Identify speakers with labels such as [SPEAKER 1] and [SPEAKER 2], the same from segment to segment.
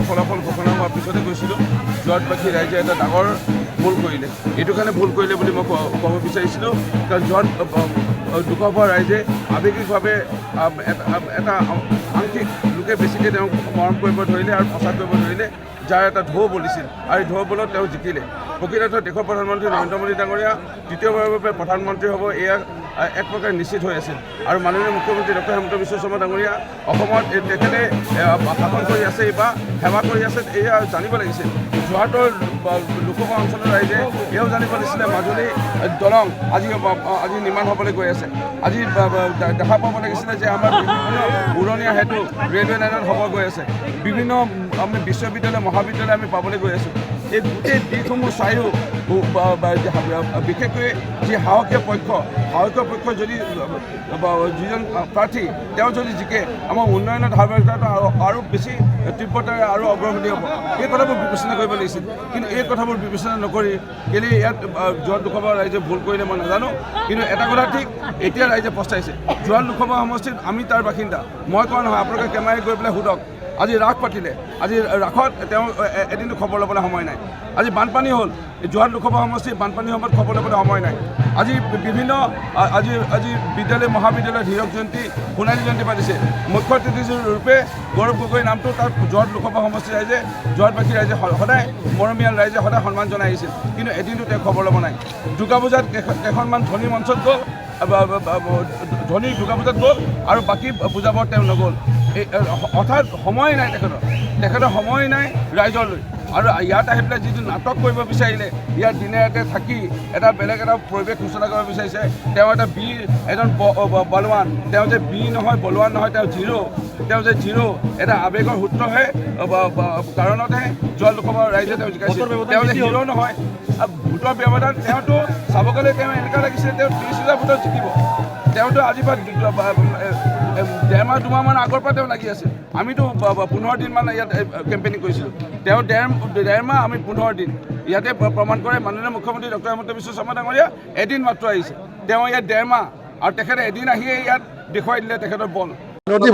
[SPEAKER 1] ফলাফল ঘোষণা হোৱাৰ পিছতে গৈছিলোঁ। যোৰহাটবাসী ৰাইজে এটা ডাঙৰ ভুল কৰিলে। এইটো কাৰণে ভুল কৰিলে বুলি মই ক'ব বিচাৰিছিলোঁ, কাৰণ যোৰহাট লোকসভা ৰাইজে আৱেগিকভাৱে এটা আংশিক লোকে বেছিকৈ তেওঁক মৰম কৰিব ধৰিলে আৰু প্ৰচাৰ কৰিব ধৰিলে, যাৰ এটা ঢৌ বলিছিল আৰু এই ঢৌ বলত তেওঁ জিকিলে। প্ৰকৃততে দেশৰ প্ৰধানমন্ত্ৰী নৰেন্দ্ৰ মোদী ডাঙৰীয়া দ্বিতীয়বাৰৰ বাবে প্ৰধানমন্ত্ৰী হ'ব, এয়া এক প্ৰকাৰে নিশ্চিত হৈ আছিল। আৰু মাননীয় মুখ্যমন্ত্ৰী ডক্টৰ হিমন্ত বিশ্ব শৰ্মা ডাঙৰীয়া অসমত তেখেতে শাসন কৰি আছে বা সেৱা কৰি আছে, এয়া জানিব লাগিছিল। যোৰহাটৰ লোকসভা অঞ্চলৰ ৰাইজে এয়াও জানিব লাগিছিলে মাজুলী দলং আজি নিৰ্মাণ হ'বলৈ গৈ আছে। আজি দেখা পাব লাগিছিলে যে আমাৰ বিভিন্ন উৰণীয়া সেতু ৰেলৱে লাইনত হ'ব গৈ আছে। বিভিন্ন আমি বিশ্ববিদ্যালয় মহাবিদ্যালয় আমি পাবলৈ গৈ আছোঁ। এই গোটেই দিশসমূহ চায়ো বিশেষকৈ যি সাহসীয় পক্ষ যদি যিজন প্ৰাৰ্থী তেওঁ যদি জিকে, আমাৰ উন্নয়নৰ ধাৰাবাহিকতাটো আৰু বেছি তীব্ৰতাৰে আৰু অগ্ৰগতি হ'ব। এই কথাবোৰ বিবেচনা কৰিব লাগিছিল, কিন্তু এই কথাবোৰ বিবেচনা নকৰি কেলৈ ইয়াত যোৰহাট লোকসভা ৰাইজে ভুল কৰিলে মই নাজানো। কিন্তু এটা কথা ঠিক, এতিয়া ৰাইজে পস্তাইছে। যোৰহাট লোকসভা সমষ্টিত আমি তাৰ বাসিন্দা, মই কোৱা নহয়, আপোনালোকে কেমেৰাই গৈ পেলাই সোধক। আজি ৰাস পাতিলে, আজি ৰাসত তেওঁ এদিনটো খবৰ ল'বলৈ সময় নাই। আজি বানপানী হ'ল, যোৰহাট লোকসভা সমষ্টিত বানপানীৰ সময়ত খবৰ ল'বলৈ সময় নাই। আজি বিভিন্ন আজি বিদ্যালয় মহাবিদ্যালয়ত হীৰক জয়ন্তী সোণালী জয়ন্তী পাতিছে। মুখ্য অতিথিৰূপে গৌৰৱ গগৈ নামটো তাত যোৰহাট লোকসভা সমষ্টিৰ ৰাইজে, যোৰহাটবাসী ৰাইজে সদায় মৰমীয়াল ৰাইজে সদায় সন্মান জনাই আহিছিল, কিন্তু এদিনটো তেওঁ খবৰ ল'ব নাই। দুৰ্গা পূজাত কেইখনমান ধনী মঞ্চত গ'ল, ধনী দুৰ্গা পূজাত গ'ল আৰু বাকী পূজাবোৰত তেওঁ নগ'ল। অৰ্থাৎ সময় নাই তেখেতৰ সময় নাই ৰাইজলৈ। আৰু ইয়াত আহি পেলাই যিটো নাটক কৰিব বিচাৰিলে, ইয়াত দিনে ৰাতে থাকি এটা বেলেগ এটা পৰিৱেশ সূচনা কৰিব বিচাৰিছে। তেওঁ এটা বীৰ, এজন বলৱান, তেওঁ যে বীৰ নহয়, বলৱান নহয়, তেওঁ জিৰ' এটা আৱেগৰ সূত্ৰহে কাৰণতহে যোৰহাট লোকসভা ৰাইজে তেওঁ জিকাইছিল। তেওঁ যে হিৰ' নহয়, ভোটৰ ব্যৱধান তেওঁতো চাব গ'লে তেওঁ এনেকুৱা লাগিছিলে তেওঁ 30,000 ভোটত জিকিব। তেওঁতো আজিৰ পৰা ডেৰমাহ দুমাহমান আগৰ পৰা তেওঁ লাগি আছে। আমিতো 15 দিনমান ইয়াত কেম্পেইনিং কৰিছিলোঁ। তেওঁ ডেৰমাহ, আমি 15 দিন। ইয়াতে প্ৰমাণ কৰে মাননীয় মুখ্যমন্ত্ৰী ডক্টৰ হিমন্ত বিশ্ব শৰ্মা ডাঙৰীয়া এদিন মাত্ৰ আহিছে। তেওঁ ইয়াত ডেৰমাহ, আৰু তেখেতে এদিন আহিয়ে ইয়াত দেখুৱাই দিলে তেখেতৰ বল।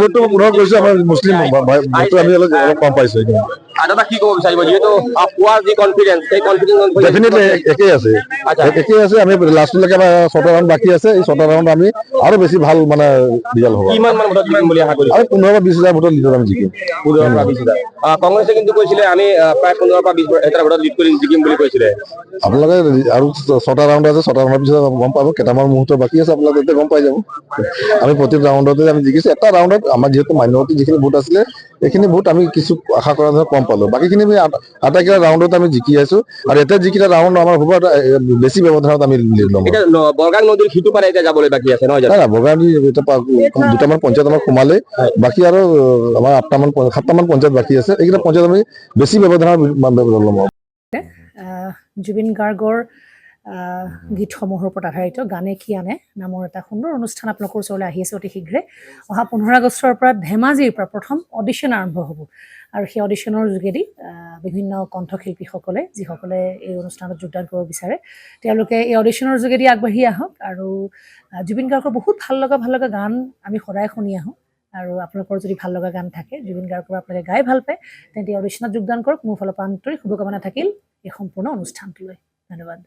[SPEAKER 2] ভোটটো পুনৰ কৰিছে আমাৰ মুছলিম ভোটটো আমি অলপ কম পাইছোঁ।
[SPEAKER 3] দাদা কি ক'ব বিচাৰিব, যিহেতু পোৱাৰ যি কনফিডেন্স, সেই কনফিডেন্স
[SPEAKER 2] ডেফিনেটলি একেই আছে। আমি লাষ্টলৈকে আমাৰ 6টা ৰাউণ্ড বাকী আছে। এই 6টা ৰাউণ্ড আমি আৰু বেছি ভাল মানে ৰিজাল্ট হ'ব।
[SPEAKER 3] কিমান মান ভোটত জিকিম বুলি আশা কৰিছে?
[SPEAKER 2] আমি 15,000 পৰা 20,000 ভোটত লিডত আমি জিকিম।
[SPEAKER 3] 15,000 পৰা 20,000। কংগ্ৰেছে কিন্তু কৈছিলে আমি প্ৰায় 15,000 পৰা 20,000 ভোটত লিড কৰি জিকিম বুলি কৈছিলে।
[SPEAKER 2] আপোনালোকে আৰু 6টা ৰাউণ্ড আছে, 6টা ৰাউণ্ডৰ পিছত গম পাব। কেইটামান মুহূৰ্ত বাকী আছে, আপোনালোকে তেতিয়া গম পাই যাব। আমি প্ৰতি ৰাউণ্ডতে আমি জিকিছোঁ। এটা ৰাউণ্ডত আমাৰ যিহেতু মাইনৰিটি যিখিনি ভোট আছিলে, এইখিনি ভোট আমি কিছু আশা কৰা ধৰণে কম পালোঁ। বাকীখিনি আমি আটাইকেইটা ৰাউণ্ডত আমি জিকি আছোঁ। আৰু এতিয়া যিকেইটা ৰাউণ্ড আমাৰ হ'ব, বেছি ব্যৱধানত আমি লিড ল'ম।
[SPEAKER 3] বৰগাং নদীৰ সিটো পাৰে এতিয়া যাবলৈ বাকী আছে নহয় জানো?
[SPEAKER 2] নাই, বৰগাং দুটামান পঞ্চায়ত আমাৰ সোমালে, বাকী আৰু আমাৰ 7টামান পঞ্চায়ত বাকী আছে। এইকেইটা পঞ্চায়ত আমি বেছি ব্যৱধানত ল'ম।
[SPEAKER 4] জুবিন গাৰ্গৰ গীতসমূহৰ ওপৰত আধাৰিত গানে কি আনে নামৰ এটা সুন্দৰ অনুষ্ঠান আপোনালোকৰ ওচৰলৈ আহি আছে অতি শীঘ্ৰে। অহা 15 আগষ্টৰ পৰা ধেমাজিৰ পৰা প্ৰথম অডিশ্যন আৰম্ভ হ'ব, আৰু সেই অডিশ্যনৰ যোগেদি বিভিন্ন কণ্ঠশিল্পীসকলে যিসকলে এই অনুষ্ঠানত যোগদান কৰিব বিচাৰে, তেওঁলোকে এই অডিশ্যনৰ যোগেদি আগবাঢ়ি আহক। আৰু জুবিন গাৰ্গৰ বহুত ভাল লগা গান আমি সদায় শুনি আহোঁ। আৰু আপোনালোকৰ যদি ভাল লগা গান থাকে, জুবিন গাৰ্গৰ আপোনালোকে গাই ভাল পায়, তেন্তে অডিশ্যনত যোগদান কৰক। মোৰ ফালৰ পৰা আন্তৰিক শুভকামনা থাকিল এই সম্পূৰ্ণ অনুষ্ঠানটোলৈ। ধন্যবাদ।